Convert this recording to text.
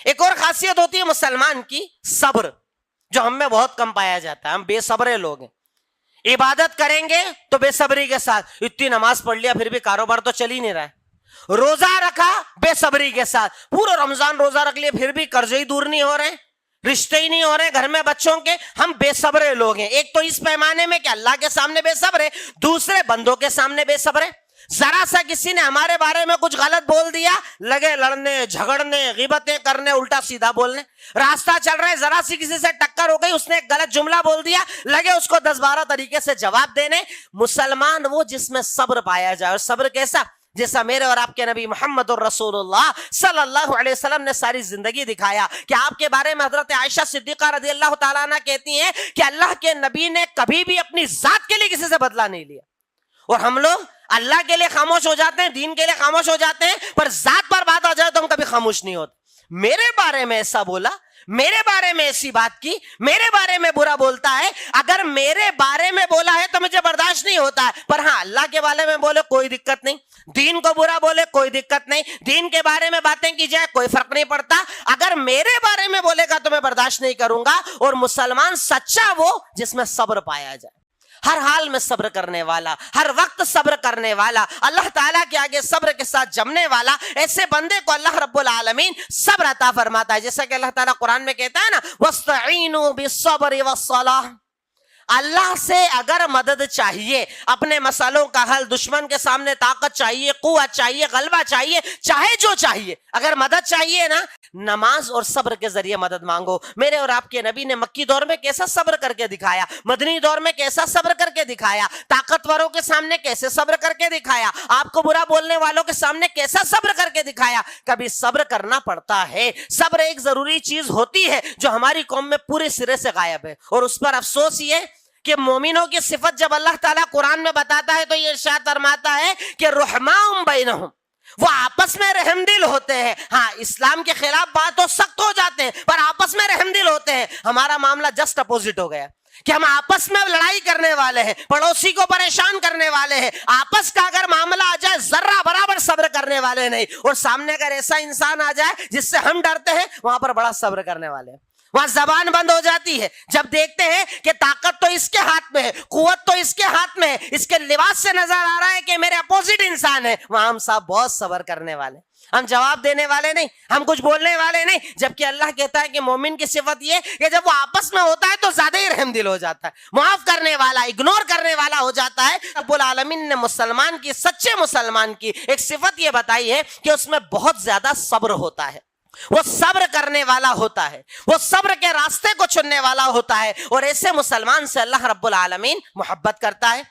ایک اور خاصیت ہوتی ہے مسلمان کی صبر، جو ہم میں بہت کم پایا جاتا ہے. ہم بے صبرے لوگ ہیں. عبادت کریں گے تو بے صبری کے ساتھ، اتنی نماز پڑھ لیا پھر بھی کاروبار تو چل ہی نہیں رہا ہے. روزہ رکھا بے صبری کے ساتھ، پورا رمضان روزہ رکھ لیا پھر بھی قرضے ہی دور نہیں ہو رہے، رشتے ہی نہیں ہو رہے گھر میں بچوں کے. ہم بے صبرے لوگ ہیں. ایک تو اس پیمانے میں کہ اللہ کے سامنے بے صبر ہے، دوسرے بندوں کے سامنے بے صبر ہے. ذرا سا کسی نے ہمارے بارے میں کچھ غلط بول دیا، لگے لڑنے جھگڑنے غیبتیں کرنے الٹا سیدھا بولنے. راستہ چل رہے ذرا سی کسی سے ٹکر ہو گئی، اس نے ایک غلط جملہ بول دیا، لگے اس کو 10-12 طریقے سے جواب دینے. مسلمان وہ جس میں صبر پایا جائے. اور صبر کیسا؟ جیسا میرے اور آپ کے نبی محمد الرسول اللہ صلی اللہ علیہ وسلم نے ساری زندگی دکھایا. کہ آپ کے بارے میں حضرت عائشہ صدیقہ رضی اللہ تعالیٰ عنہ کہتی ہیں کہ اللہ کے نبی نے کبھی بھی اپنی ذات کے لیے کسی سے بدلہ نہیں لیا. اور ہم لوگ اللہ کے لیے خاموش ہو جاتے ہیں، دین کے لیے خاموش ہو جاتے ہیں، پر ذات پر بات آ جائے تو ہم کبھی خاموش نہیں ہوتے. میرے بارے میں ایسا بولا، میرے بارے میں ایسی بات کی، میرے بارے میں برا بولتا ہے، اگر میرے بارے میں بولا ہے تو مجھے برداشت نہیں ہوتا ہے. پر ہاں اللہ کے بارے میں بولے کوئی دقت نہیں، دین کو برا بولے کوئی دقت نہیں، دین کے بارے میں باتیں کی جائے کوئی فرق نہیں پڑتا. اگر میرے بارے میں بولے گا تو میں برداشت نہیں کروں گا. اور مسلمان سچا وہ جس میں صبر پایا جائے، ہر حال میں صبر کرنے والا، ہر وقت صبر کرنے والا، اللہ تعالیٰ کے آگے صبر کے ساتھ جمنے والا. ایسے بندے کو اللہ رب العالمین صبر عطا فرماتا ہے. جیسا کہ اللہ تعالیٰ قرآن میں کہتا ہے نا، وَاسْتَعِينُوا بِالصَّبْرِ وَالصَّلَاةِ. اللہ سے اگر مدد چاہیے، اپنے مسئلوں کا حل، دشمن کے سامنے طاقت چاہیے، قوت چاہیے، غلبہ چاہیے، چاہے جو چاہیے، اگر مدد چاہیے نا، نماز اور صبر کے ذریعے مدد مانگو. میرے اور آپ کے نبی نے مکی دور میں کیسا صبر کر کے دکھایا، مدنی دور میں کیسا صبر کر کے دکھایا، طاقتوروں کے سامنے کیسے صبر کر کے دکھایا، آپ کو برا بولنے والوں کے سامنے کیسا صبر کر کے دکھایا. کبھی صبر کرنا پڑتا ہے. صبر ایک ضروری چیز ہوتی ہے جو ہماری قوم میں پورے سرے سے غائب ہے. اور اس پر افسوس یہ کہ مومنوں کی صفت جب اللہ تعالیٰ قرآن میں بتاتا ہے تو یہ ارشاد فرماتا ہے کہ رحماء بینہم، وہ آپس میں رحم دل ہوتے ہیں. ہاں اسلام کے خلاف بات تو سخت ہو جاتے ہیں پر آپس میں رحم دل ہوتے ہیں. ہمارا معاملہ جسٹ اپوزٹ ہو گیا کہ ہم آپس میں لڑائی کرنے والے ہیں، پڑوسی کو پریشان کرنے والے ہیں. آپس کا اگر معاملہ آ جائے ذرہ برابر صبر کرنے والے نہیں. اور سامنے اگر ایسا انسان آ جائے جس سے ہم ڈرتے ہیں، وہاں پر بڑا صبر کرنے والے ہیں. وہاں زبان بند ہو جاتی ہے جب دیکھتے ہیں کہ طاقت تو اس کے ہاتھ میں ہے، قوت تو اس کے ہاتھ میں ہے، اس کے لباس سے نظر آ رہا ہے کہ میرے اپوزٹ انسان ہے. وہاں ہم صاحب بہت صبر کرنے والے، ہم جواب دینے والے نہیں، ہم کچھ بولنے والے نہیں. جبکہ اللہ کہتا ہے کہ مومن کی صفت یہ کہ جب وہ آپس میں ہوتا ہے تو زیادہ ہی رحم دل ہو جاتا ہے، معاف کرنے والا، اگنور کرنے والا ہو جاتا ہے. رب العالمین نے مسلمان کی، سچے مسلمان کی ایک صفت یہ بتائی ہے کہ اس میں بہت زیادہ صبر ہوتا ہے. وہ صبر کرنے والا ہوتا ہے، وہ صبر کے راستے کو چننے والا ہوتا ہے. اور ایسے مسلمان سے اللہ رب العالمین محبت کرتا ہے.